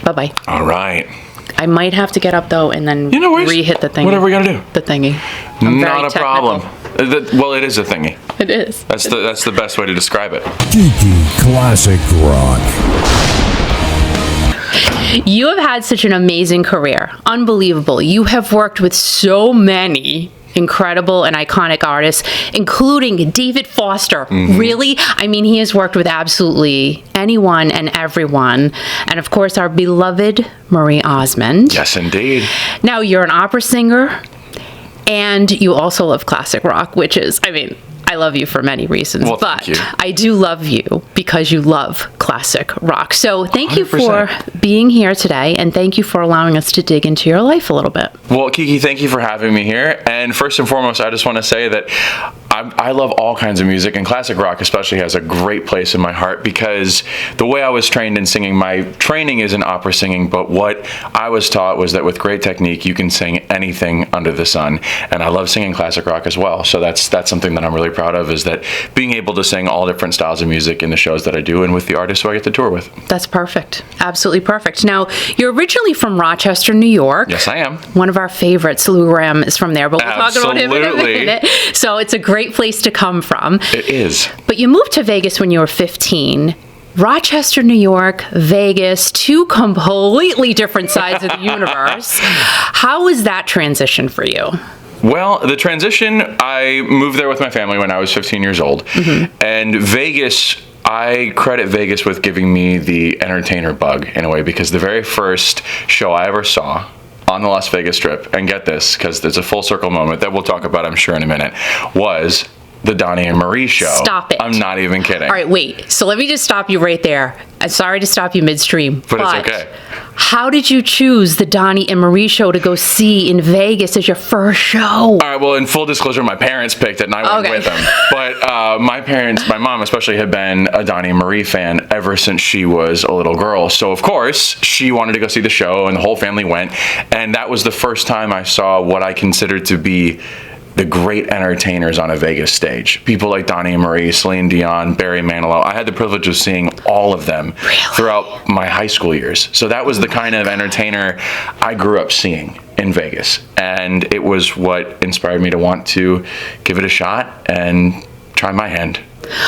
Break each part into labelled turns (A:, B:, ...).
A: Bye-bye.
B: All right.
A: I might have to get up, though, and then re-hit the thingy.
B: Whatever we got to do.
A: The thingy.
B: Not a problem. Well, it is a thingy.
A: It is.
B: That's the best way to describe it.
C: Kiki Classic Rock.
A: You have had such an amazing career. Unbelievable. You have worked with so many incredible and iconic artists, including David Foster. Mm-hmm. Really? I mean, he has worked with absolutely anyone and everyone. And of course, our beloved Marie Osmond.
B: Yes, indeed.
A: Now, you're an opera singer, and you also love classic rock, which is, I mean, I love you for many reasons,
B: well,
A: but
B: thank you.
A: I do love you because you love classic rock. So thank 100%. You for being here today, and thank you for allowing us to dig into your life a little bit.
B: Well, Kiki, thank you for having me here. And first and foremost, I just want to say that I love all kinds of music, and classic rock especially has a great place in my heart because the way I was trained in singing, my training is in opera singing, but what I was taught was that with great technique, you can sing anything under the sun. And I love singing classic rock as well. So that's something that I'm really proud of, is that being able to sing all different styles of music in the shows that I do and with the artists who I get to tour with.
A: That's perfect. Absolutely perfect. Now, you're originally from Rochester, New York.
B: Yes, I am.
A: One of our favorites, Lou Gramm, is from there, but we'll talk about him in a minute. So it's a great place to come from.
B: It is.
A: But you moved to Vegas when you were 15. Rochester, New York, Vegas, two completely different sides of the universe. How was that transition for you?
B: Well, the transition, I moved there with my family when I was 15 years old. Mm-hmm. And Vegas, I credit Vegas with giving me the entertainer bug in a way, because the very first show I ever saw on the Las Vegas Strip, and get this, because there's a full circle moment that we'll talk about, I'm sure, in a minute, was the Donnie and Marie show. Stop it. I'm not even kidding.
A: All right, wait. So let me just stop you right there. I'm sorry to stop you midstream.
B: But it's okay.
A: How did you choose the Donnie and Marie show to go see in Vegas as your first show?
B: All right, well, in full disclosure, my parents picked it and I went with them. But my mom especially, had been a Donnie and Marie fan ever since she was a little girl. So, of course, she wanted to go see the show, and the whole family went. And that was the first time I saw what I considered to be the great entertainers on a Vegas stage. People like Donnie and Marie, Celine Dion, Barry Manilow. I had the privilege of seeing all of them throughout my high school years. So that was the kind of entertainer I grew up seeing in Vegas. And it was what inspired me to want to give it a shot and try my hand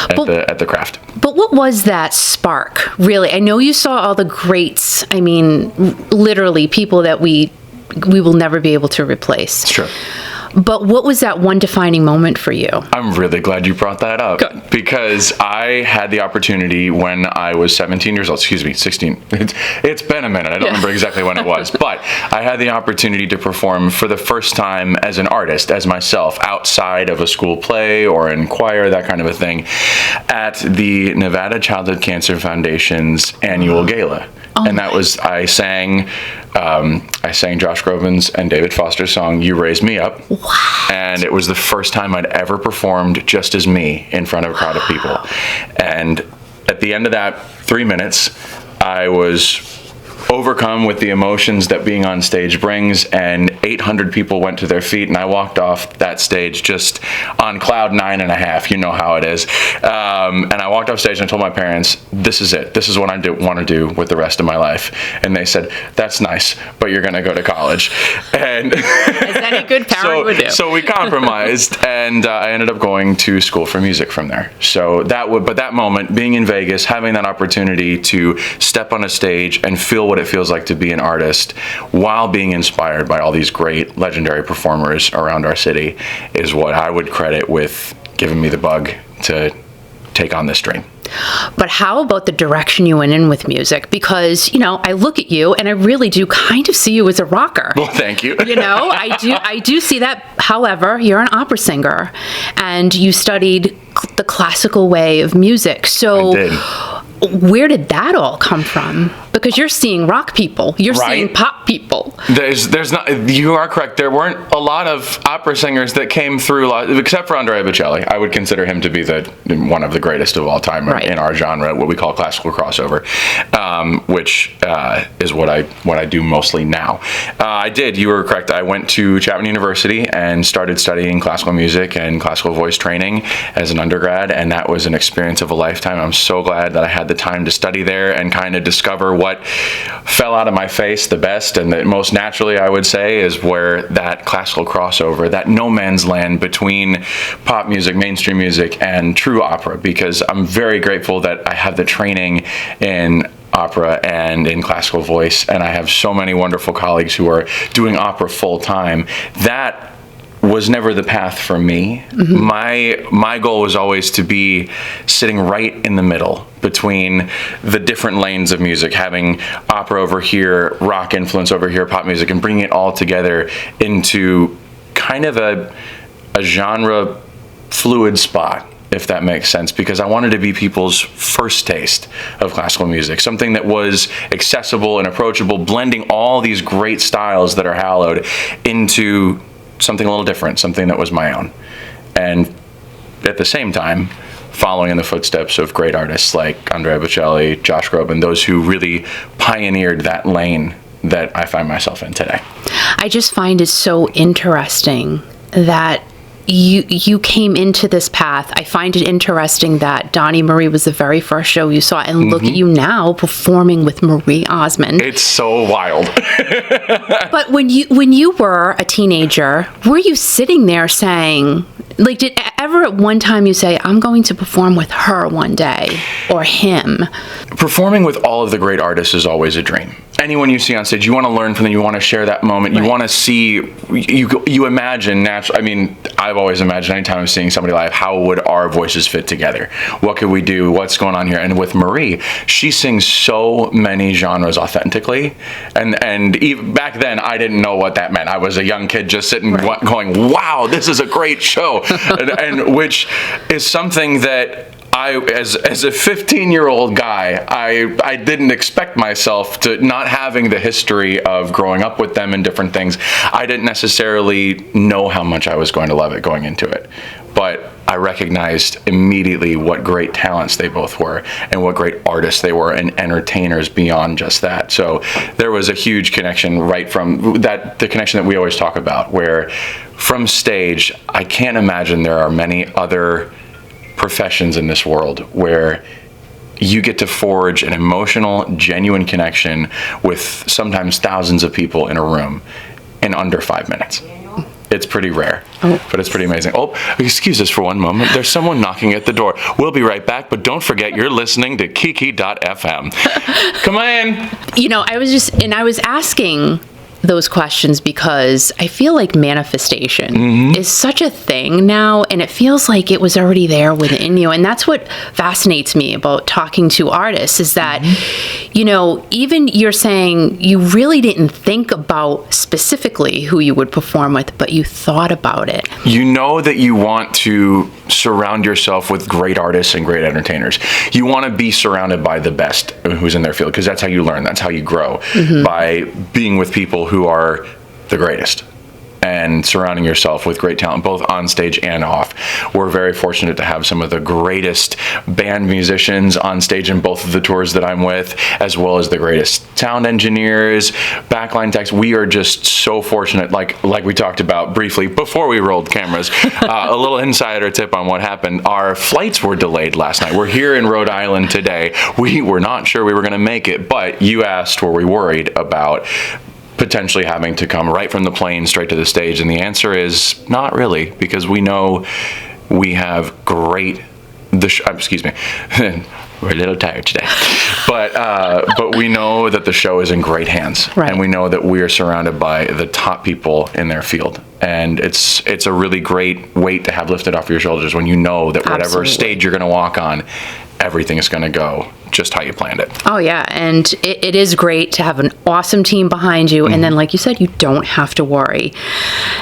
B: at the craft.
A: But what was that spark, really? I know you saw all the greats. I mean, literally people that we will never be able to replace.
B: It's true.
A: But what was that one defining moment for you?
B: I'm really glad you brought that up. Good. Because I had the opportunity when I was 17 years old, 16. It's been a minute. I don't remember exactly when it was. But I had the opportunity to perform for the first time as an artist, as myself, outside of a school play or in choir, that kind of a thing, at the Nevada Childhood Cancer Foundation's annual gala. And that was, I sang Josh Groban's and David Foster's song, You Raise Me Up.
A: What?
B: And it was the first time I'd ever performed just as me in front of a crowd of people. And at the end of that 3 minutes, I was overcome with the emotions that being on stage brings, and 800 people went to their feet, and I walked off that stage just on cloud 9.5. You know how it is. And I walked off stage and I told my parents, this is it. This is what I want to do with the rest of my life. And they said, that's nice, but you're going to go to college. And
A: as any good parent would do.
B: So we compromised, and I ended up going to school for music from there. So that moment, being in Vegas, having that opportunity to step on a stage and feel what it feels like to be an artist while being inspired by all these great legendary performers around our city, is what I would credit with giving me the bug to take on this dream.
A: But how about the direction you went in with music? Because, I look at you and I really do kind of see you as a rocker.
B: Well, thank you.
A: I do see that. However, you're an opera singer and you studied the classical way of music. So
B: I did.
A: Where did that all come from? Because you're seeing rock people, you're seeing pop people.
B: There's not. You are correct. There weren't a lot of opera singers that came through, except for Andrea Bocelli. I would consider him to be one of the greatest of all time in our genre, what we call classical crossover, which is what I do mostly now. I did. You were correct. I went to Chapman University and started studying classical music and classical voice training as an undergrad, and that was an experience of a lifetime. I'm so glad that I had the time to study there and kind of discover what fell out of my face the best and the most naturally, I would say, is where that classical crossover, that no man's land between pop music, mainstream music, and true opera, because I'm very grateful that I have the training in opera and in classical voice, and I have so many wonderful colleagues who are doing opera full time. That was never the path for me. My goal was always to be sitting right in the middle between the different lanes of music, having opera over here, rock influence over here, pop music, and bringing it all together into kind of a genre fluid spot, if that makes sense, because I wanted to be people's first taste of classical music, something that was accessible and approachable, blending all these great styles that are hallowed into something a little different, something that was my own. And at the same time, following in the footsteps of great artists like Andrea Bocelli, Josh Groban, those who really pioneered that lane that I find myself in today.
A: I just find it so interesting that you came into this path. I find it interesting that Donnie Marie was the very first show you saw, and look at you now performing with Marie Osmond.
B: It's so wild.
A: But when you were a teenager, were you sitting there saying, like, did ever at one time you say, I'm going to perform with her one day, or him?
B: Performing with all of the great artists is always a dream. Anyone you see on stage, you want to learn from them, you want to share that moment, you want to see, you imagine naturally. I mean, I've always imagined anytime I'm seeing somebody live, how would our voices fit together? What could we do? What's going on here? And with Marie, she sings so many genres authentically. And even back then, I didn't know what that meant. I was a young kid just sitting going, wow, this is a great show. and which is something that I, as a 15-year-old guy, I didn't expect myself to, not having the history of growing up with them and different things. I didn't necessarily know how much I was going to love it going into it. But I recognized immediately what great talents they both were and what great artists they were and entertainers beyond just that. So there was a huge connection right from that, the connection that we always talk about, where from stage, I can't imagine there are many other professions in this world where you get to forge an emotional, genuine connection with sometimes thousands of people in a room in under 5 minutes. It's pretty rare, but it's pretty amazing. Oh, excuse us for one moment. There's someone knocking at the door. We'll be right back, but don't forget you're listening to Kiki.fm. Come on.
A: You know, I was asking those questions because I feel like manifestation is such a thing now, and it feels like it was already there within you. And that's what fascinates me about talking to artists, is that, you know, even you're saying you really didn't think about specifically who you would perform with, but you thought about it.
B: You know that you want to surround yourself with great artists and great entertainers. You want to be surrounded by the best who's in their field, because that's how you learn, that's how you grow, by being with people who are the greatest and surrounding yourself with great talent, both on stage and off. We're very fortunate to have some of the greatest band musicians on stage in both of the tours that I'm with, as well as the greatest sound engineers, backline techs. We are just so fortunate, like we talked about briefly before we rolled cameras. A little insider tip on what happened. Our flights were delayed last night. We're here in Rhode Island today. We were not sure we were going to make it, but you asked, were we worried about potentially having to come right from the plane straight to the stage? And the answer is not really, because we know we have great, excuse me, we're a little tired today, but we know that the show is in great hands, and we know that we are surrounded by the top people in their field. And it's a really great weight to have lifted off your shoulders when you know that whatever stage you're going to walk on, everything is going to go just how you planned it.
A: Oh yeah, and it is great to have an awesome team behind you, and then, like you said, you don't have to worry.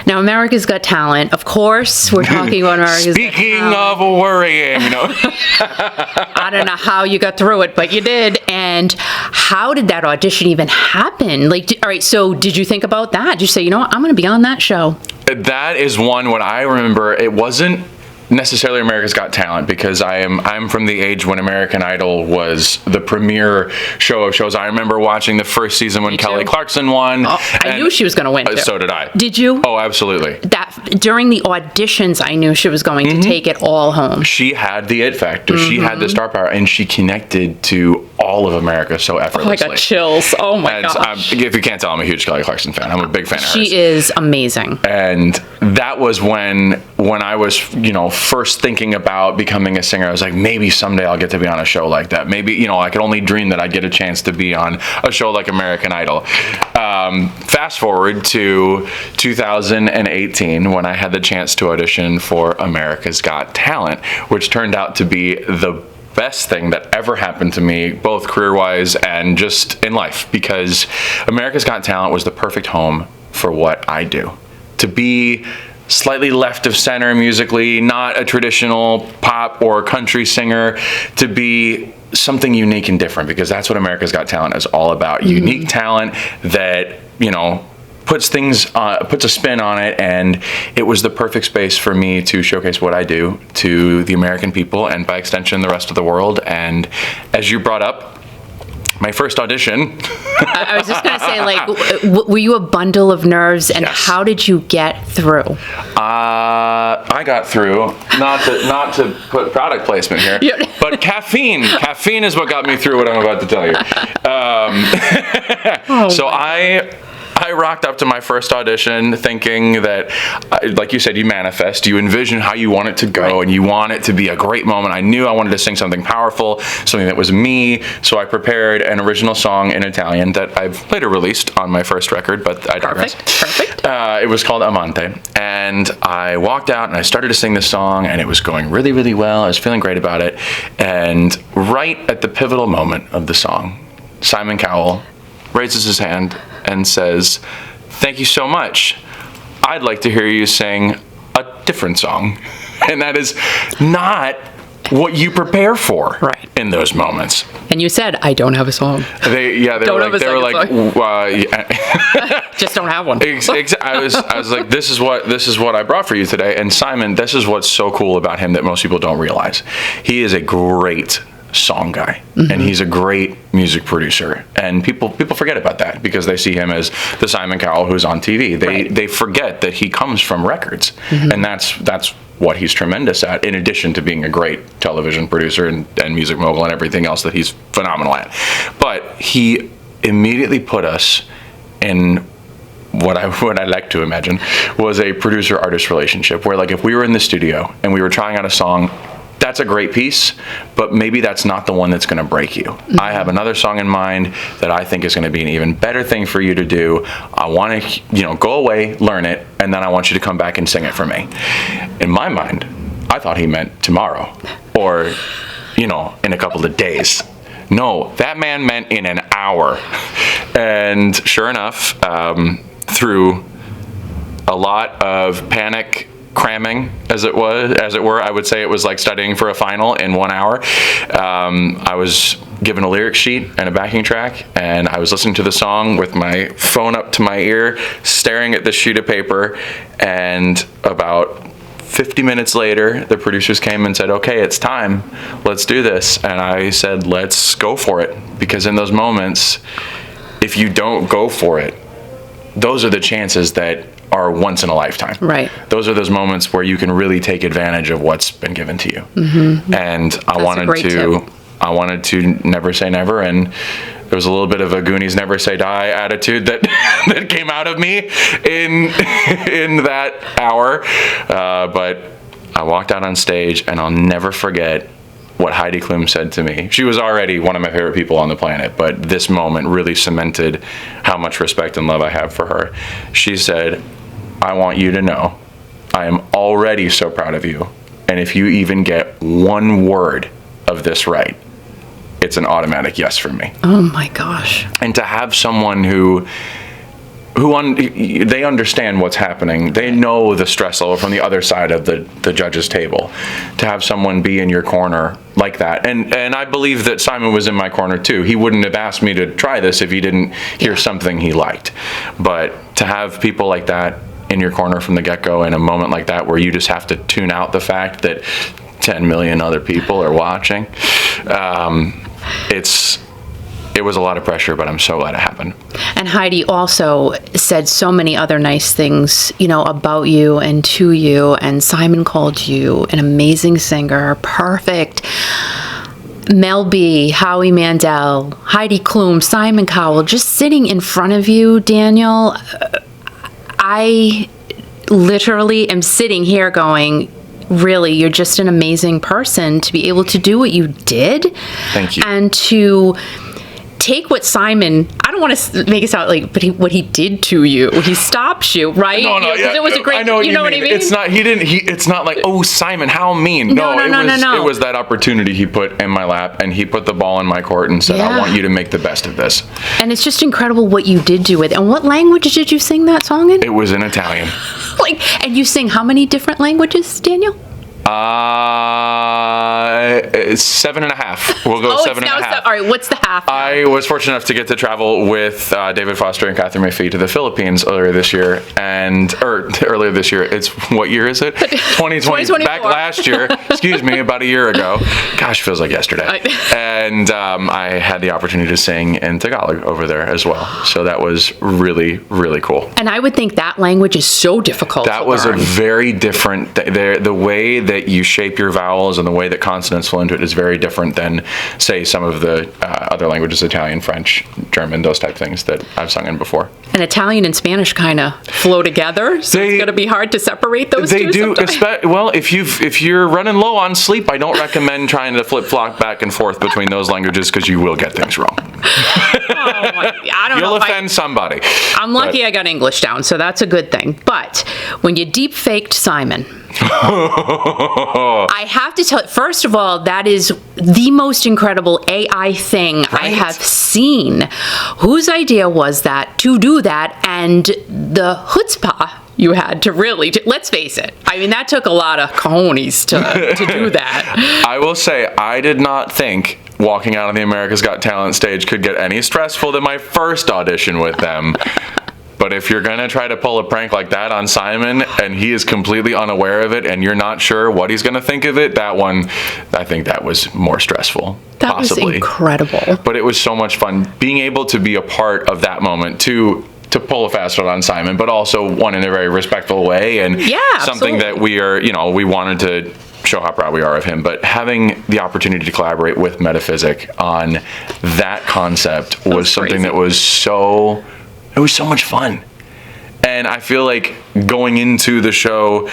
A: Now, America's Got Talent, of course, we're talking about America's Got Talent.
B: Speaking of worrying, you know.
A: I don't know how you got through it, but you did. And how did that audition even happen? Like, all right, so did you think about that? Did you say, you know what, I'm going to be on that show?
B: That is one, when I remember, it wasn't necessarily America's Got Talent, because I'm from the age when American Idol was the premier show of shows. I remember watching the first season when Kelly Clarkson won.
A: Oh, I knew she was going to win, too.
B: So did I.
A: Did you?
B: Oh, absolutely.
A: That during the auditions, I knew she was going to take it all home.
B: She had the it factor. She had the star power, and she connected to all of America so effortlessly.
A: I got chills. Oh my gosh.
B: If you can't tell, I'm a huge Kelly Clarkson fan. I'm a big fan of hers.
A: She is amazing.
B: And that was when I was, first thinking about becoming a singer. I was like, maybe someday I'll get to be on a show like that. Maybe, I could only dream that I'd get a chance to be on a show like American Idol. Fast forward to 2018 when I had the chance to audition for America's Got Talent, which turned out to be the best thing that ever happened to me, both career-wise and just in life, because America's Got Talent was the perfect home for what I do. To be slightly left of center musically, not a traditional pop or country singer, to be something unique and different, because that's what America's Got Talent is all about. Unique talent that, puts a spin on it, and it was the perfect space for me to showcase what I do to the American people and by extension the rest of the world. And as you brought up, my first audition.
A: I was just going to say, were you a bundle of nerves, and
B: Yes.
A: how did you get through?
B: I got through, not to put product placement here, but caffeine. Caffeine is what got me through what I'm about to tell you. So I rocked up to my first audition thinking that, like you said, you manifest, you envision how you want it to go,
A: Right.
B: and you want it to be a great moment. I knew I wanted to sing something powerful, something that was me, so I prepared an original song in Italian that I've later released on my first record, but I digress.
A: Perfect.
B: It was called Amante, and I walked out and I started to sing this song, and it was going really, really well. I was feeling great about it, and right at the pivotal moment of the song, Simon Cowell raises his hand and says, "Thank you so much. I'd like to hear you sing a different song." And that is not what you prepare for in those moments.
A: And you said, "I don't have a song."
B: They were like,
A: Just don't have one.
B: I was like, this is what I brought for you today. And Simon, this is what's so cool about him that most people don't realize. He is a great song guy, and he's a great music producer, and people forget about that because they see him as the Simon Cowell who's on TV. They forget that he comes from records, and that's what he's tremendous at, in addition to being a great television producer and music mogul and everything else that he's phenomenal at. But he immediately put us in what I like to imagine was a producer-artist relationship, where like if we were in the studio and we were trying out a song, that's a great piece, but maybe that's not the one that's going to break you. I have another song in mind that I think is going to be an even better thing for you to do. I want to, go away, learn it, and then I want you to come back and sing it for me. In my mind, I thought he meant tomorrow or, in a couple of days. No, that man meant in an hour. And sure enough, through a lot of panic, cramming, as it were, I would say it was like studying for a final in 1 hour. I was given a lyric sheet and a backing track, and I was listening to the song with my phone up to my ear, staring at this sheet of paper, and about 50 minutes later, the producers came and said, "Okay, it's time. Let's do this." And I said, "Let's go for it." Because in those moments, if you don't go for it, those are the chances that are once in a lifetime.
A: Right.
B: Those are those moments where you can really take advantage of what's been given to you. And I wanted to never say never, and there was a little bit of a Goonies never say die attitude that that came out of me in that hour. But I walked out on stage, and I'll never forget what Heidi Klum said to me. She was already one of my favorite people on the planet, but this moment really cemented how much respect and love I have for her. She said, "I want you to know I am already so proud of you, and if you even get one word of this right, it's an automatic yes for me."
A: Oh my gosh.
B: And to have someone who they understand what's happening. They know the stress level from the other side of the judge's table. To have someone be in your corner like that. And I believe that Simon was in my corner too. He wouldn't have asked me to try this if he didn't hear something he liked. But to have people like that in your corner from the get-go in a moment like that where you just have to tune out the fact that 10 million other people are watching. It was a lot of pressure, but I'm so glad it happened.
A: And Heidi also said so many other nice things, about you and to you. And Simon called you an amazing singer, perfect. Mel B, Howie Mandel, Heidi Klum, Simon Cowell, just sitting in front of you, Daniel. I literally am sitting here going, really, you're just an amazing person to be able to do what you did.
B: Thank you.
A: And to take what Simon, I don't want to make it sound like, but what he did to you, he stops you, right?
B: No,
A: yeah, it was a great,
B: I know what
A: you know what I mean?
B: It's not, it's not like, oh, Simon, how mean.
A: No.
B: It was that opportunity he put in my lap, and he put the ball in my court and said, I want you to make the best of this.
A: And it's just incredible what you did do it. And what language did you sing that song in?
B: It was in Italian.
A: And you sing how many different languages, Daniel?
B: 7.5. We'll go 7.5.
A: All right, what's the half?
B: I was fortunate enough to get to travel with David Foster and Catherine McPhee to the Philippines earlier this year. It's, what year is it? 2020. Back last year. Excuse me, about a year ago. Gosh, feels like yesterday. And I had the opportunity to sing in Tagalog over there as well. So that was really, really cool.
A: And I would think that language is so difficult
B: That
A: to
B: was
A: learn.
B: a very different, the way that you shape your vowels and the way that consonants flow into it is very different than, say, some of the other languages, Italian, French, German, those type things that I've sung in before.
A: And Italian and Spanish kind of flow together, so it's going to be hard to separate those two.
B: They do. Well, if you're running low on sleep, I don't recommend trying to flip-flop back and forth between those languages because you will get things wrong. You'll offend somebody.
A: I'm lucky I got English down, so that's a good thing. But when you deep-faked Simon, I have to tell you, first of all, that is the most incredible AI thing I have seen. Whose idea was that to do that, and the chutzpah you had to really, let's face it. I mean, that took a lot of cojones to do that.
B: I will say, I did not think walking out on the America's Got Talent stage could get any stressful than my first audition with them. But if you're going to try to pull a prank like that on Simon and he is completely unaware of it and you're not sure what he's going to think of it, that one, I think that was more stressful.
A: That
B: possibly.
A: was incredible.
B: But it was so much fun being able to be a part of that moment to pull a fast one on Simon, but also one in a very respectful way and something that we are, we wanted to show how proud we are of him, but having the opportunity to collaborate with Metaphysic on that concept was something that was so much fun. And I feel like going into the show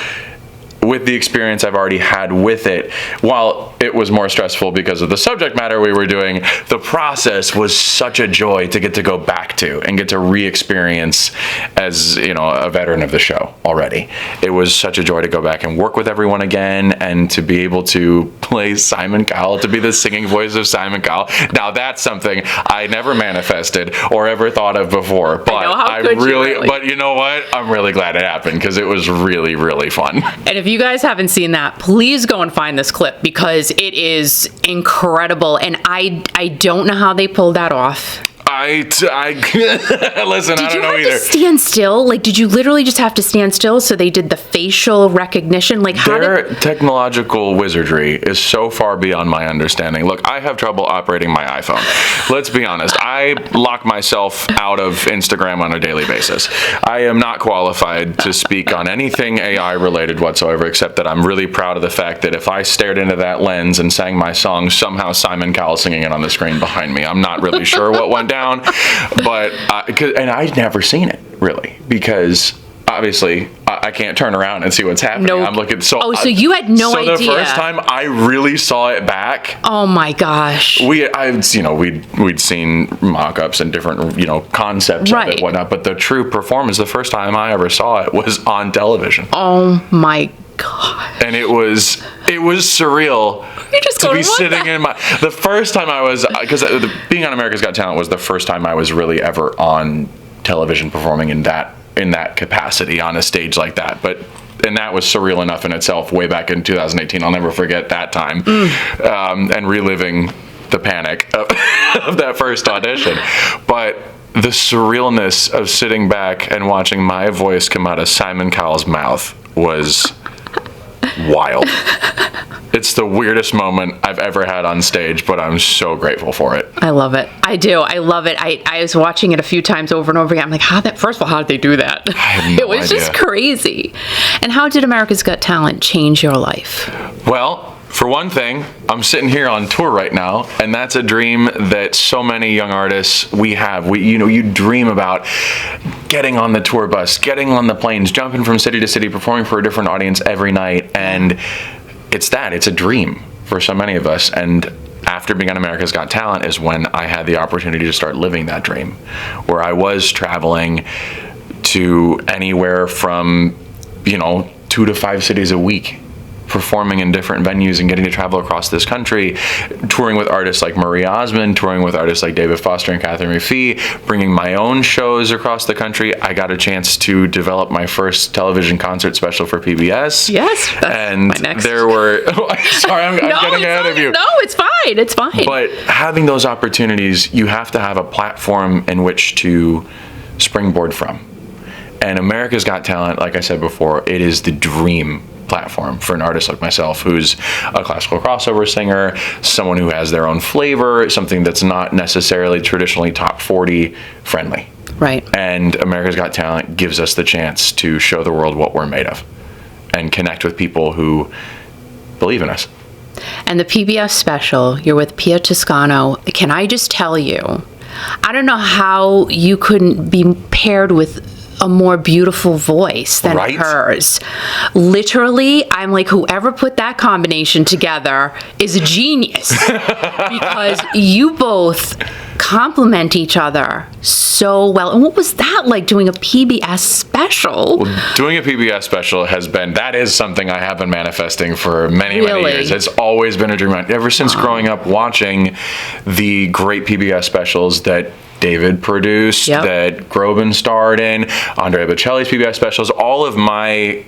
B: with the experience I've already had with it, while it was more stressful because of the subject matter we were doing, the process was such a joy to get to go back to and get to re-experience as, a veteran of the show already. It was such a joy to go back and work with everyone again and to be able to play Simon Cowell, to be the singing voice of Simon Cowell. Now that's something I never manifested or ever thought of before, but but you know what? I'm really glad it happened because it was really, really fun.
A: And if you guys haven't seen that, please go and find this clip because it is incredible. And I don't know how they pulled that off.
B: Listen, I don't know either. Did you have to
A: stand still? Did you literally just have to stand still so they did the facial recognition?
B: Their technological wizardry is so far beyond my understanding. Look, I have trouble operating my iPhone. Let's be honest. I lock myself out of Instagram on a daily basis. I am not qualified to speak on anything AI related whatsoever, except that I'm really proud of the fact that if I stared into that lens and sang my song, somehow Simon Cowell singing it on the screen behind me. I'm not really sure what went down. But and I'd never seen it really because obviously I can't turn around and see what's happening.
A: Nope.
B: I'm looking.
A: So you had no idea.
B: So the first time I really saw it back.
A: Oh my gosh.
B: We'd seen mock-ups and different concepts of it and whatnot, but the true performance, the first time I ever saw it was on television.
A: Oh my God.
B: And it was surreal to be sitting in the first time I was, because being on America's Got Talent was the first time I was really ever on television performing in that capacity on a stage like that. And that was surreal enough in itself way back in 2018. I'll never forget that time. And reliving the panic of that first audition. But the surrealness of sitting back and watching my voice come out of Simon Cowell's mouth was wild. It's the weirdest moment I've ever had on stage, but I'm so grateful for it.
A: I love it. I do. I love it. I was watching it a few times over and over again. I'm like, first of all, how did they do that?
B: I have no
A: It was
B: idea.
A: just crazy. And how did America's Got Talent change your life?
B: Well, for one thing, I'm sitting here on tour right now, and that's a dream that so many young artists we have. You dream about getting on the tour bus, getting on the planes, jumping from city to city, performing for a different audience every night, and it's a dream for so many of us. And after being on America's Got Talent is when I had the opportunity to start living that dream, where I was traveling to anywhere from 2 to 5 cities a week, performing in different venues and getting to travel across this country, touring with artists like Marie Osmond, touring with artists like David Foster and Catherine McPhee, bringing my own shows across the country. I got a chance to develop my first television concert special for PBS.
A: Yes, that's
B: and
A: my next.
B: there were sorry, I'm getting ahead of you.
A: No, it's fine. It's fine.
B: But having those opportunities, you have to have a platform in which to springboard from. And America's Got Talent, like I said before, it is the dream platform for an artist like myself, who's a classical crossover singer, someone who has their own flavor, something that's not necessarily traditionally top 40 friendly.
A: Right.
B: And America's Got Talent gives us the chance to show the world what we're made of and connect with people who believe in us.
A: And the PBS special, you're with Pia Toscano. Can I just tell you, I don't know how you couldn't be paired with a more beautiful voice than
B: Right?
A: hers. Literally, I'm like, whoever put that combination together is a genius. Because you both complement each other so well. And what was that like, doing a PBS special?
B: Doing a PBS special that is something I have been manifesting for many
A: Really?
B: years. It's always been a dream. Ever since growing up watching the great PBS specials that David produced,
A: Yep.
B: that Groban starred in, Andrea Bocelli's PBS specials, all of my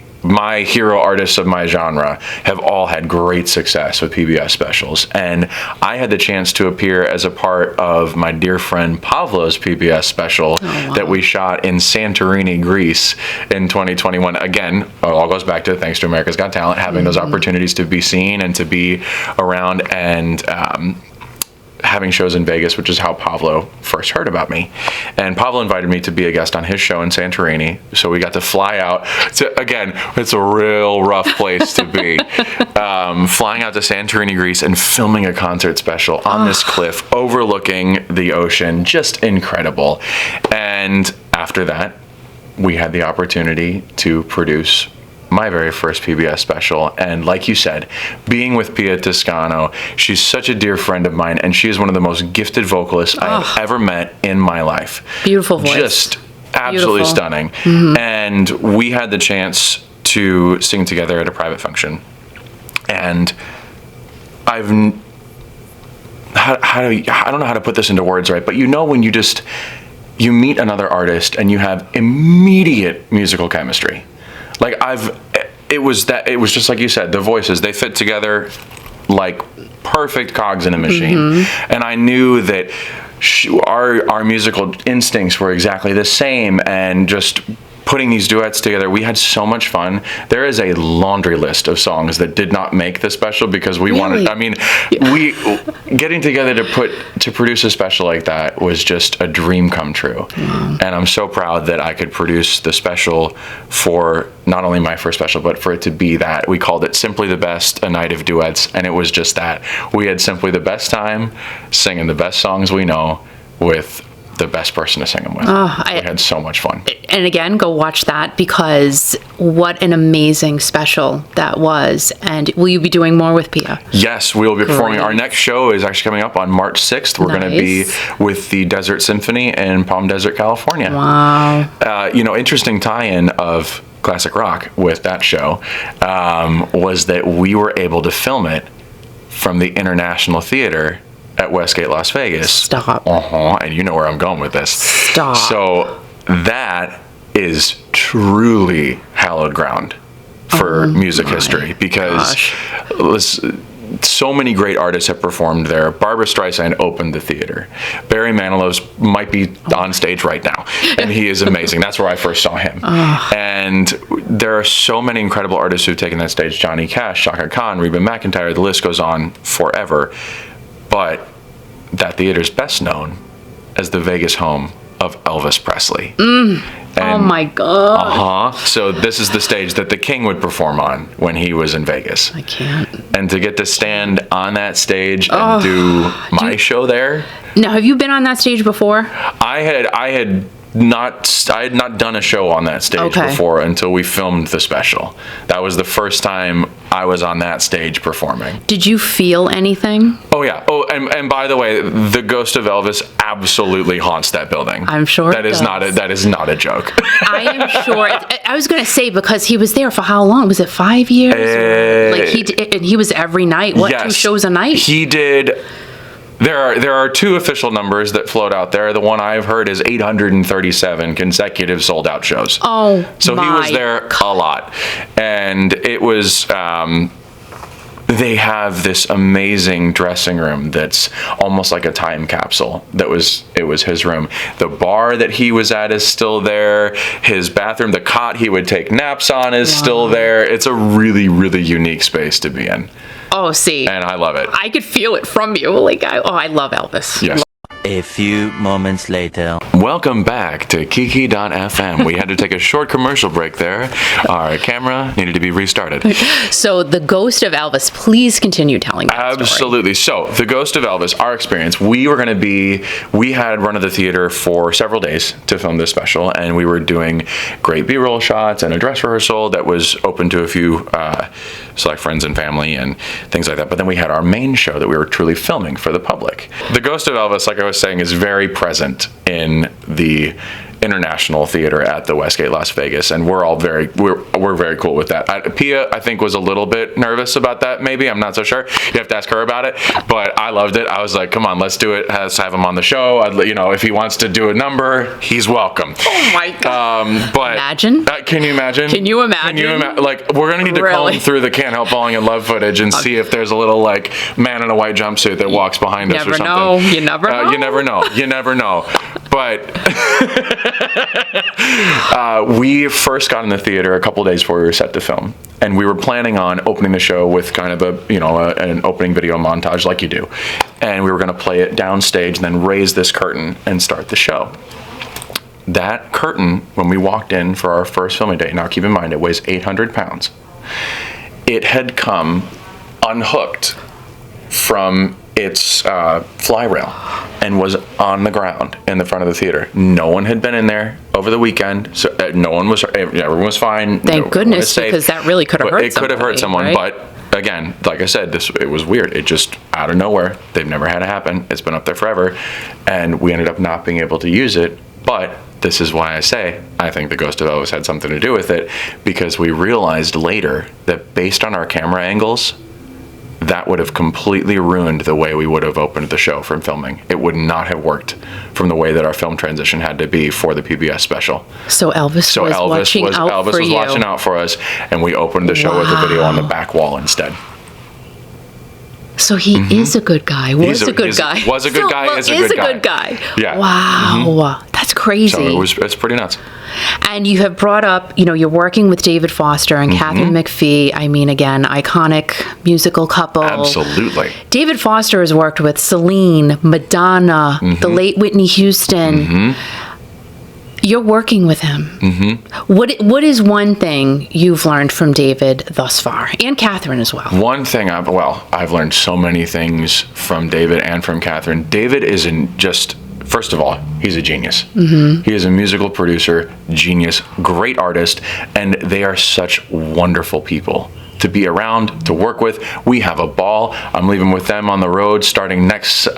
B: hero artists of my genre have all had great success with PBS specials. And I had the chance to appear as a part of my dear friend Pavlo's PBS special that we shot in Santorini, Greece in 2021. Again, it all goes back to thanks to America's Got Talent, having those opportunities to be seen and to be around, and having shows in Vegas, which is how Pavlo first heard about me. And Pavlo invited me to be a guest on his show in Santorini. So we got to fly out to, again, it's a real rough place to be. Flying out to Santorini, Greece, and filming a concert special on this cliff overlooking the ocean. Just incredible. And after that, we had the opportunity to produce my very first PBS special. And like you said, being with Pia Toscano, she's such a dear friend of mine, and she is one of the most gifted vocalists I have ever met in my life.
A: Beautiful voice.
B: Just absolutely
A: Beautiful.
B: stunning. And we had the chance to sing together at a private function. And I don't know how to put this into words right, but when you meet another artist and you have immediate musical chemistry. Like it was just like you said, the voices, they fit together like perfect cogs in a machine. And I knew that our musical instincts were exactly the same, and just putting these duets together, we had so much fun. There is a laundry list of songs that did not make the special because we wanted, getting together to produce a special like that was just a dream come true. And I'm so proud that I could produce the special for not only my first special, but for it to be that. We called it Simply the Best, a night of duets, and it was just that. We had simply the best time singing the best songs we know with the best person to sing them with. We had so much fun.
A: And again, go watch that, because what an amazing special that was. And will you be doing more with Pia?
B: Yes, we will be performing.
A: Great.
B: Our next show is actually coming up on March 6th. We're going to be with the Desert Symphony in Palm Desert, California.
A: Wow.
B: Interesting tie-in of classic rock with that show was that we were able to film it from the International Theater at Westgate, Las Vegas.
A: Stop.
B: And you know where I'm going with this.
A: Stop.
B: So that is truly hallowed ground for music history, because so many great artists have performed there. Barbra Streisand opened the theater. Barry Manilow's might be on stage right now, and he is amazing. That's where I first saw him. And there are so many incredible artists who've taken that stage. Johnny Cash, Shaka Khan, Reba McEntire, the list goes on forever. But that theater is best known as the Vegas home of Elvis Presley.
A: Oh my God.
B: So this is the stage that the King would perform on when he was in Vegas.
A: I can't.
B: And to get to stand on that stage and do my show there.
A: Now, have you been on that stage before?
B: I had not done a show on that stage before until we filmed the special. That was the first time I was on that stage performing.
A: Did you feel anything?
B: Oh yeah. Oh, and by the way, the ghost of Elvis absolutely haunts that building.
A: I'm sure
B: that is not a joke.
A: I am sure. I was going to say, because he was there for how long? Was it 5 years? Like he was every night. What,
B: yes,
A: 2 shows a night?
B: He did. There are 2 official numbers that float out there. The one I've heard is 837 consecutive sold out shows.
A: Oh,
B: so he was there a lot, and it was. They have this amazing dressing room that's almost like a time capsule. It was his room. The bar that he was at is still there. His bathroom, the cot he would take naps on, is still there. It's a really, really unique space to be in.
A: Oh, see.
B: And I love it.
A: I could feel it from you. Like, I love Elvis.
B: Yes.
D: A few moments later.
B: Welcome back to Kiki.fm. We had to take a short commercial break there. Our camera needed to be restarted.
A: So, the ghost of Elvis, please continue telling that
B: Absolutely.
A: story.
B: So, the ghost of Elvis, our experience, we had run of the theater for several days to film this special, and we were doing great B-roll shots and a dress rehearsal that was open to a few select friends and family and things like that. But then we had our main show that we were truly filming for the public. The ghost of Elvis, like I was saying, is very present in the International Theater at the Westgate, Las Vegas, and we're very cool with that. Pia, I think, was a little bit nervous about that. Maybe, I'm not so sure. You have to ask her about it. But I loved it. I was like, come on, let's do it. Let's have him on the show. If he wants to do a number, he's welcome.
A: Oh my God!
B: But
A: imagine?
B: Can you imagine?
A: Can you imagine?
B: Like, we're gonna need to comb through the Can't Help Falling in Love footage and see if there's a little like man in a white jumpsuit that walks behind us or something.
A: You never know.
B: You never know. You never know. But we first got in the theater a couple days before we were set to film, and we were planning on opening the show with kind of an opening video montage like you do, and we were going to play it downstage and then raise this curtain and start the show. That curtain, when we walked in for our first filming day, now keep in mind it weighs 800 pounds, it had come unhooked from its fly rail and was on the ground in the front of the theater. No one had been in there over the weekend, so everyone was fine.
A: Thank goodness, because that really could have hurt
B: It could have hurt someone,
A: right?
B: But again, like I said, it was weird. It just, out of nowhere, they've never had it happen. It's been up there forever, and we ended up not being able to use it. But this is why I say I think the ghost of Elvis had something to do with it, because we realized later that based on our camera angles, that would have completely ruined the way we would have opened the show from filming. It would not have worked from the way that our film transition had to be for the PBS special.
A: So Elvis was watching
B: out for us, and we opened the show with a video on the back wall instead.
A: So he is a good guy. Was a good guy.
B: Is a good guy. Yeah.
A: Wow. That's crazy.
B: So it's pretty nuts.
A: And you have brought up, you're working with David Foster and Catherine McPhee. I mean, again, iconic musical couple.
B: Absolutely.
A: David Foster has worked with Celine, Madonna, the late Whitney Houston. You're working with him. What is one thing you've learned from David thus far, and Catherine as well?
B: One thing I've learned so many things from David and from Catherine. David first of all, he's a genius. He is a musical producer, genius, great artist, and they are such wonderful people to be around, to work with. We have a ball. I'm leaving with them on the road starting next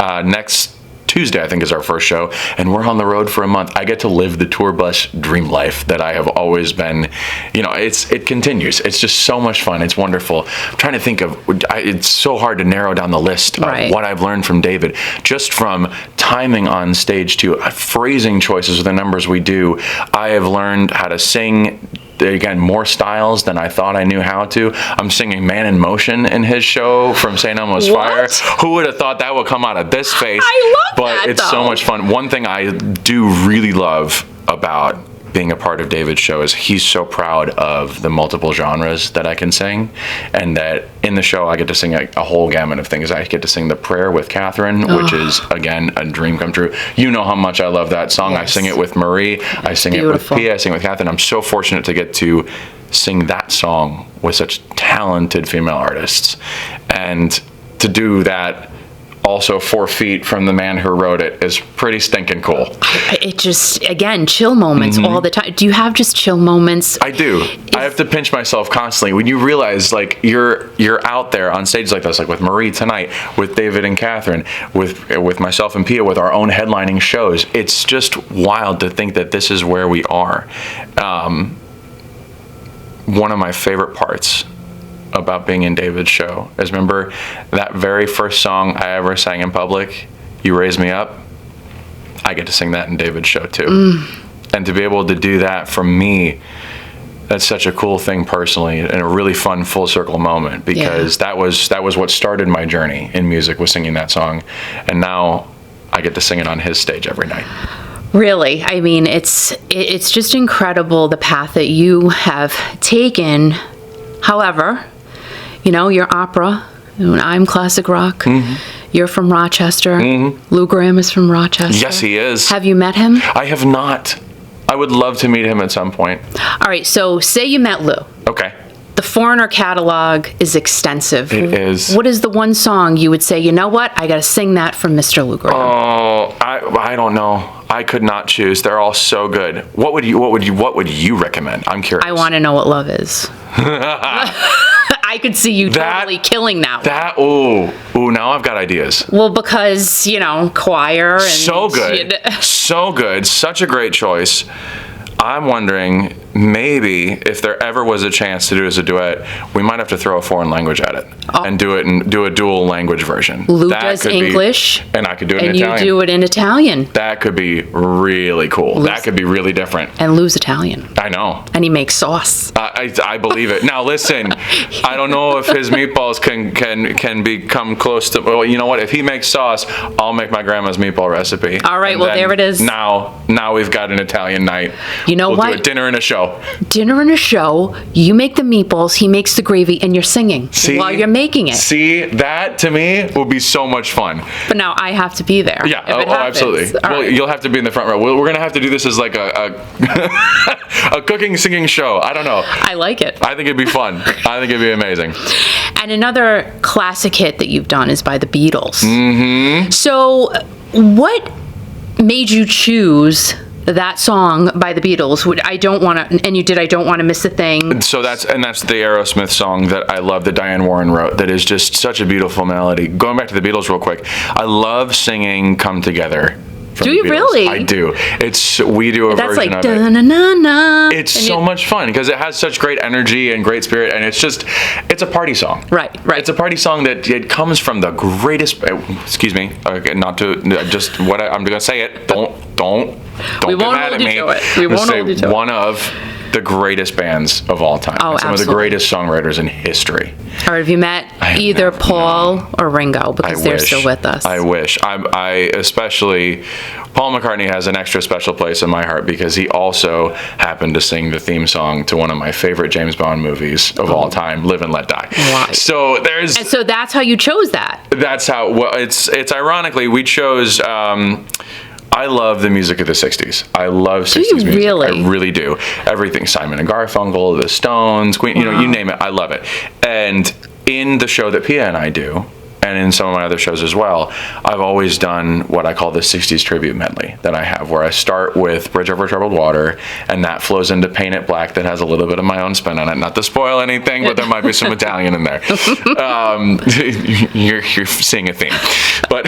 B: Tuesday, I think, is our first show, and we're on the road for a month. I get to live the tour bus dream life that I have always been. It continues. It's just so much fun. It's wonderful. I'm trying to think of. It's so hard to narrow down the list of what I've learned from David, just from timing on stage to phrasing choices with the numbers we do. I have learned how to sing again, more styles than I thought I knew how to. I'm singing Man in Motion in his show from St. Elmo's Fire. Who would have thought that would come out of this face?
A: I love
B: but
A: that,
B: it's so much fun. One thing I do really love about being a part of David's show is he's so proud of the multiple genres that I can sing, and that in the show I get to sing a whole gamut of things. I get to sing the prayer with Catherine, which is, again, a dream come true. You know how much I love that song.
A: Yes.
B: I sing it with Marie. I sing it with Pia. I sing it with Catherine. I'm so fortunate to get to sing that song with such talented female artists, and to do that also 4 feet from the man who wrote it is pretty stinking cool.
A: It just, again, chill moments all the time. Do you have just chill moments?
B: I do. I have to pinch myself constantly when you realize, like, you're out there on stages like this, like with Marie tonight, with David and Catherine, with myself and Pia, with our own headlining shows. It's just wild to think that this is where we are. One of my favorite parts about being in David's show is, remember that very first song I ever sang in public, You Raise Me Up? I get to sing that in David's show too. And to be able to do that for me, that's such a cool thing personally, and a really fun full circle moment, because that was what started my journey in music, was singing that song, and now I get to sing it on his stage every night.
A: Really, I mean, it's just incredible the path that you have taken. However, you know, you're opera, and I'm classic rock. You're from Rochester. Lou Gramm is from Rochester.
B: Yes, he is.
A: Have you met him?
B: I have not. I would love to meet him at some point.
A: All right, so say you met Lou.
B: Okay.
A: The Foreigner catalog is extensive.
B: It is.
A: What is the one song you would say, you know what, I got to sing that from Mr. Lou Gramm?
B: Oh, I don't know. I could not choose. They're all so good. What would you recommend? I'm curious.
A: I want to know what love is. I could see you totally killing that one.
B: Now I've got ideas.
A: Well, because, you know, choir and...
B: So good. So good. Such a great choice. I'm wondering, maybe if there ever was a chance to do it as a duet, we might have to throw a foreign language at it and do a dual language version.
A: Lou does English,
B: and I could do it in
A: and
B: Italian.
A: you do it in Italian.
B: That could be really cool. That could be really different.
A: And Lou's Italian.
B: I know.
A: And he makes sauce.
B: I believe it. Now listen, I don't know if his meatballs can become close to. Well, you know what? If he makes sauce, I'll make my grandma's meatball recipe.
A: All right. Well, there it is.
B: Now we've got an Italian night.
A: You know
B: we'll
A: what?
B: Do a dinner and a show.
A: Dinner and a show. You make the meatballs. He makes the gravy, and you're singing while you're making it.
B: See, that to me will be so much fun.
A: But now I have to be there.
B: Yeah. Absolutely. Well, you'll have to be in the front row. We're gonna have to do this as like a cooking, singing show. I don't know.
A: I like it.
B: I think it'd be fun. I think it'd be amazing.
A: And another classic hit that you've done is by the Beatles.
B: Mm-hmm.
A: So, what made you choose that song by the Beatles? I don't want to, and you did I Don't Want to Miss a Thing.
B: So that's the Aerosmith song that I love, that Diane Warren wrote, that is just such a beautiful melody. Going back to the Beatles real quick, I love singing Come Together.
A: Do you really?
B: I do. We do a
A: That's
B: version
A: like,
B: of it.
A: Da-na-na-na.
B: It's so much fun because it has such great energy and great spirit, and it's a party song.
A: Right.
B: It's a party song that it comes from the greatest. Excuse me, not to just what I'm going to say it. Don't
A: We
B: get
A: won't
B: mad at
A: hold
B: me.
A: you to it. We won't hold you to it.
B: One of the greatest bands of all time.
A: Oh,
B: Some of the greatest songwriters in history.
A: All right, have you met either Paul or Ringo? Because they're still with us.
B: I wish. I especially, Paul McCartney has an extra special place in my heart because he also happened to sing the theme song to one of my favorite James Bond movies of all time, Live and Let Die.
A: Wow.
B: So there's.
A: And so that's how you chose that.
B: That's how. Well, it's ironically we chose. I love the music of the 60s. I love 60s music.
A: Really?
B: I really do. Everything, Simon and Garfunkel, the Stones, Queen, you name it, I love it. And in the show that Pia and I do, and in some of my other shows as well, I've always done what I call the 60s tribute medley that I have, where I start with Bridge Over Troubled Water, and that flows into Paint It Black that has a little bit of my own spin on it. Not to spoil anything, but there might be some Italian in there. You're seeing a theme. But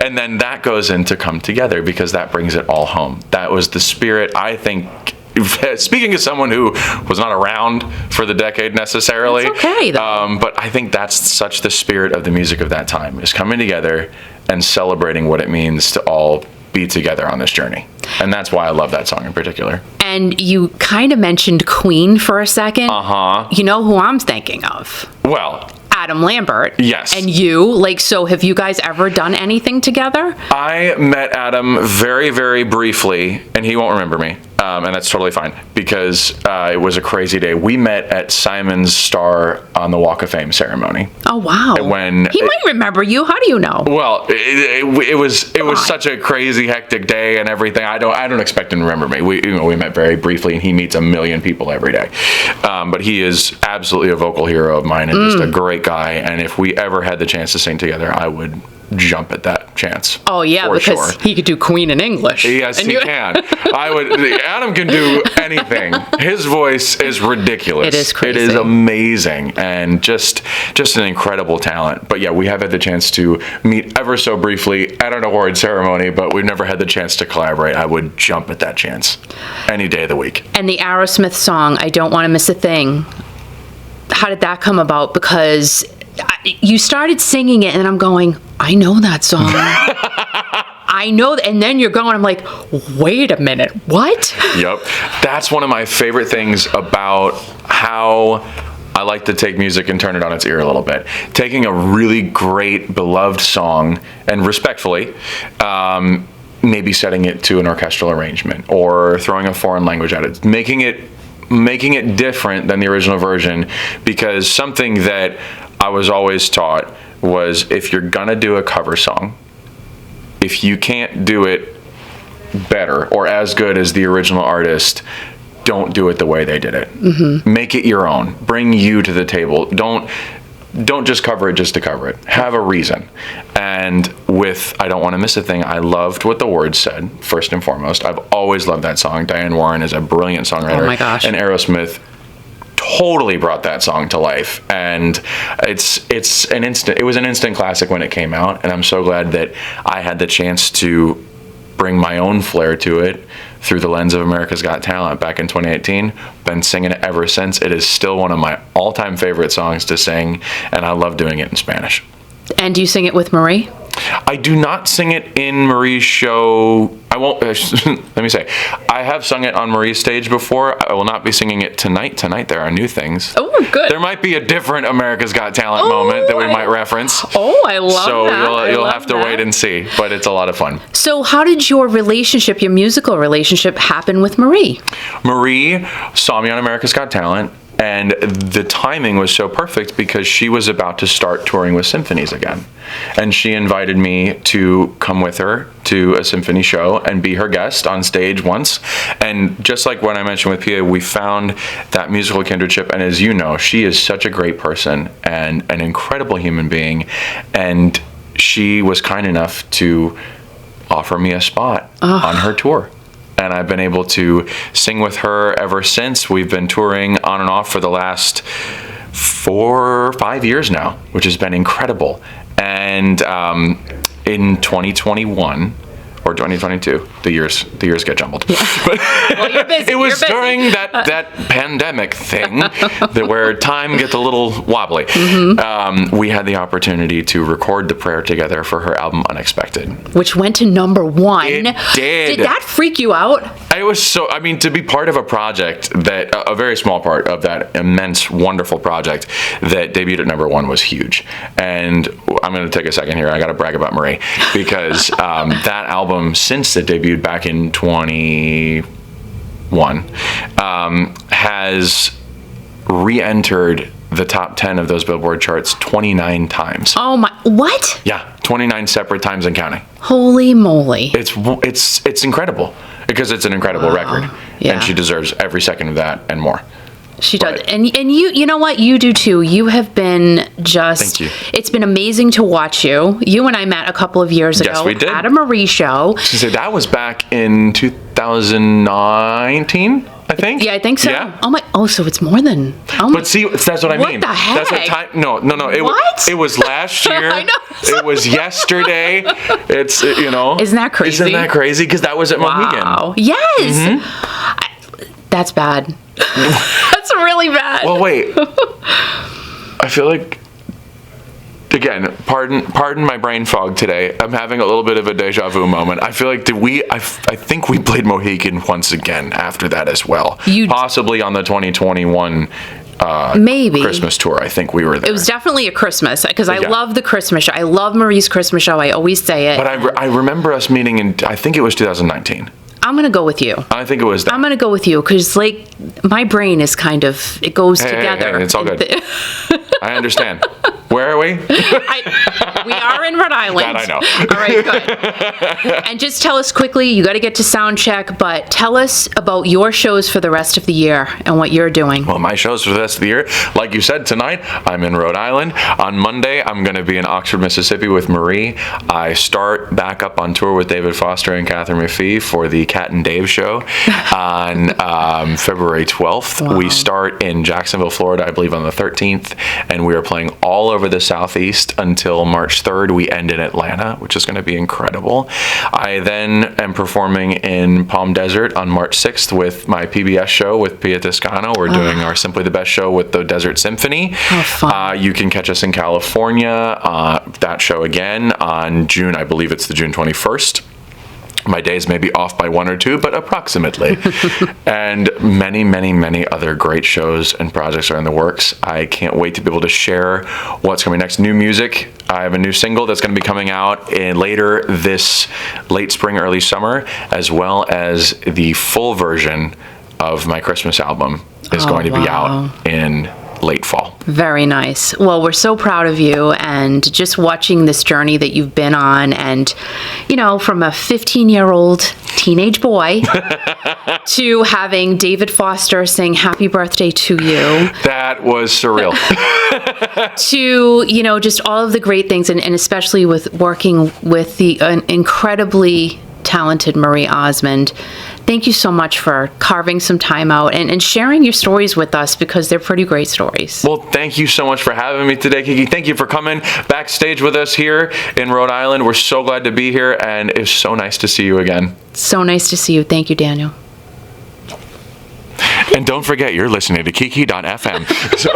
B: and then that goes into Come Together because that brings it all home. That was the spirit, I think. Speaking as someone who was not around for the decade necessarily,
A: that's okay, though.
B: But I think that's such the spirit of the music of that time, is coming together and celebrating what it means to all be together on this journey. And that's why I love that song in particular.
A: And you kind of mentioned Queen for a second.
B: Uh-huh.
A: You know who I'm thinking of?
B: Well,
A: Adam Lambert.
B: Yes.
A: And you, like, so have you guys ever done anything together?
B: I met Adam very, very briefly, and he won't remember me. And that's totally fine because it was a crazy day. We met at Simon's Star on the Walk of Fame ceremony.
A: Oh, wow.
B: He
A: might remember you. How do you know?
B: Well, it was such a crazy, hectic day and everything. I don't expect him to remember me. We met very briefly, and he meets a million people every day. But he is absolutely a vocal hero of mine and just a great guy. And if we ever had the chance to sing together, I would jump at that chance.
A: Oh yeah, because he could do Queen in English.
B: Yes, he can. Adam can do anything. His voice is ridiculous.
A: It is crazy.
B: It is amazing and just an incredible talent. But yeah, we have had the chance to meet ever so briefly at an award ceremony, but we've never had the chance to collaborate. I would jump at that chance any day of the week.
A: And the Aerosmith song, I Don't Want to Miss a Thing. How did that come about? Because you started singing it, and I'm going, I know that song. I know, and then you're going, I'm like, wait a minute, what?
B: Yep. That's one of my favorite things about how I like to take music and turn it on its ear a little bit. Taking a really great, beloved song, and respectfully, maybe setting it to an orchestral arrangement, or throwing a foreign language at it, making it different than the original version, because something that I was always taught was if you're gonna do a cover song, if you can't do it better or as good as the original artist, don't do it the way they did it. Mm-hmm. Make it your own. Bring you to the table. Don't just cover it just to cover it. Have a reason. And with I Don't Want to Miss a Thing, I loved what the words said, first and foremost. I've always loved that song. Diane Warren is a brilliant songwriter.
A: Oh my gosh.
B: And Aerosmith totally brought that song to life, and it was an instant classic when it came out, and I'm so glad that I had the chance to bring my own flair to it through the lens of America's Got Talent back in 2018. Been singing it ever since. It is still one of my all-time favorite songs to sing, and I love doing it in Spanish.
A: And do you sing it with Marie?
B: I do not sing it in Marie's show. I won't, let me say, I have sung it on Marie's stage before. I will not be singing it tonight. Tonight there are new things.
A: Oh, good.
B: There might be a different America's Got Talent moment that we might reference.
A: Oh, I love that.
B: So you'll have to wait and see, but it's a lot of fun.
A: So how did your musical relationship happen with Marie?
B: Marie saw me on America's Got Talent, and the timing was so perfect because she was about to start touring with symphonies again. And she invited me to come with her to a symphony show and be her guest on stage once. And just like when I mentioned with Pia, we found that musical kindredship. And as you know, she is such a great person and an incredible human being. And she was kind enough to offer me a spot on her tour. And I've been able to sing with her ever since. We've been touring on and off for the last 4 or 5 years now, which has been incredible. And in 2021 or 2022, the years get jumbled. Yeah. But
A: well, you're busy.
B: It was during that pandemic thing where time gets a little wobbly. Mm-hmm. We had the opportunity to record the prayer together for her album Unexpected,
A: which went to #1.
B: It did.
A: Did that freak you out?
B: It was to be part of a project that, a very small part of that immense, wonderful project that debuted at #1 was huge. And I'm going to take a second here. I got to brag about Marie because that album, since it debuted back in 2021, has re-entered the top 10 of those Billboard charts 29 times.
A: Oh my, what?
B: Yeah, 29 separate times and counting.
A: Holy moly.
B: It's incredible because it's an incredible record.
A: Yeah.
B: And she deserves every second of that and more.
A: She does. And you know what? You do too. You have been just...
B: Thank you.
A: It's been amazing to watch you. You and I met a couple of years ago.
B: Yes, we did.
A: At a Marie show.
B: So that was back in 2019, I think.
A: Yeah, I think so.
B: Yeah.
A: So it's more than...
B: But see, that's what I mean.
A: What the heck?
B: That's what time... No.
A: What?
B: It was last year.
A: I know.
B: It was yesterday. It's,
A: Isn't that crazy?
B: Isn't that crazy? Because that was at Mohegan.
A: Wow. Yes. Mm-hmm. That's bad. That's really bad.
B: Well, wait. I feel like... again, pardon my brain fog today. I'm having a little bit of a deja vu moment. I feel like I think we played Mohican once again after that as well. Possibly on the 2021
A: maybe
B: Christmas tour. I think we were there.
A: It was definitely a Christmas, because I love the Christmas show. I love Marie's Christmas show. I always say it.
B: But I remember us meeting in, I think it was 2019.
A: I'm going to go with you.
B: I think it was that.
A: I'm going to go with you, because like my brain is kind of, it goes together.
B: Hey, it's all good. I understand. Where are we?
A: We are in Rhode Island.
B: That I know.
A: All right, good. And just tell us quickly, you got to get to sound check, but tell us about your shows for the rest of the year and what you're doing.
B: Well, my shows for the rest of the year, like you said, tonight I'm in Rhode Island. On Monday, I'm going to be in Oxford, Mississippi with Marie. I start back up on tour with David Foster and Catherine McPhee for the Cat and Dave show on February 12th.
A: Wow.
B: We start in Jacksonville, Florida, I believe on the 13th, and we are playing all over the Southeast until March 3rd. We end in Atlanta, which is going to be incredible. I then am performing in Palm Desert on March 6th with my PBS show with Pia Toscano. We're doing our Simply the Best show with the Desert Symphony.
A: How fun.
B: You can catch us in California, that show again on June, I believe it's the June 21st. My days may be off by 1 or 2, but approximately. And many, many, many other great shows and projects are in the works. I can't wait to be able to share what's coming next. New music. I have a new single that's going to be coming out later this late spring, early summer, as well as the full version of my Christmas album is going to be out in late fall.
A: Very nice. Well, we're so proud of you, and just watching this journey that you've been on, and from a 15-year-old teenage boy to having David Foster sing happy birthday to you.
B: That was surreal.
A: To, just all of the great things, and especially with working with the incredibly talented Marie Osmond. Thank you so much for carving some time out and sharing your stories with us, because they're pretty great stories.
B: Well, thank you so much for having me today, Kiki. Thank you for coming backstage with us here in Rhode Island. We're so glad to be here, and it's so nice to see you again.
A: So nice to see you. Thank you, Daniel.
B: And don't forget, you're listening to Kiki.fm. So